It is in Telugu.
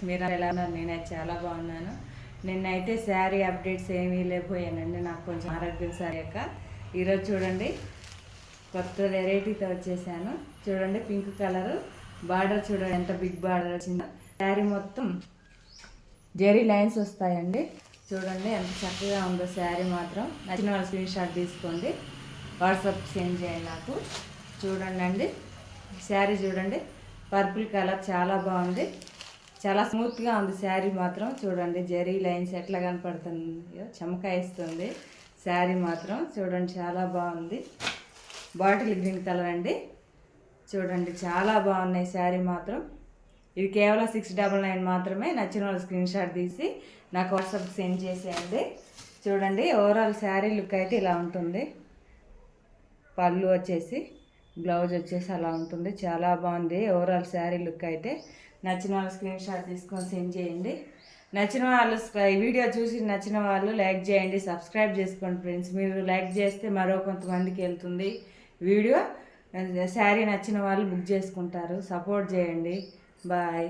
మీరు ఎలా ఉన్నారు? నేనైతే చాలా బాగున్నాను. నిన్నైతే శారీ అప్డేట్స్ ఏమీ లేకపోయానండి, నాకు కొంచెం ఆరోగ్యం సరిగ్గా. ఈరోజు చూడండి కొత్త వెరైటీతో వచ్చేసాను. చూడండి పింక్ కలర్ బార్డర్, చూడండి ఎంత బిగ్ బార్డర్ వచ్చిందో. శారీ మొత్తం జెరీ లైన్స్ వస్తాయండి. చూడండి ఎంత చక్కగా ఉందో శారీ మాత్రం. నచ్చిన వాళ్ళు స్క్రీన్ షాట్ తీసుకోండి, వాట్సాప్ సెండ్ చేయండి నాకు. చూడండి అండి శారీ చూడండి, పర్పుల్ కలర్ చాలా బాగుంది, చాలా స్మూత్గా ఉంది శారీ మాత్రం. చూడండి జెరీ లైన్స్ ఎట్లా కనపడుతుందో చమకాయిస్తుంది శారీ మాత్రం. చూడండి చాలా బాగుంది, బాటిల్ గ్రీన్ కలర్ అండి. చూడండి చాలా బాగున్నాయి శారీ మాత్రం. ఇది కేవలం 699 మాత్రమే. నచ్చిన వాళ్ళు స్క్రీన్ షాట్ తీసి నాకు వాట్సాప్ సెండ్ చేసేయండి. చూడండి ఓవరాల్ శారీ లుక్ అయితే ఇలా ఉంటుంది. పళ్ళు వచ్చేసి, బ్లౌజ్ వచ్చేసి అలా ఉంటుంది. చాలా బాగుంది ఓవరాల్ శారీ లుక్ అయితే. నచ్చిన వాళ్ళు స్క్రీన్ షాట్ తీసుకొని సెండ్ చేయండి. నచ్చిన వాళ్ళు ఈ వీడియో చూసి నచ్చిన వాళ్ళు లైక్ చేయండి, సబ్స్క్రైబ్ చేసుకోండి ఫ్రెండ్స్. మీరు లైక్ చేస్తే మరో కొంతమందికి వెళ్తుంది వీడియో. శారీ నచ్చిన వాళ్ళు బుక్ చేసుకుంటారు. సపోర్ట్ చేయండి. బాయ్.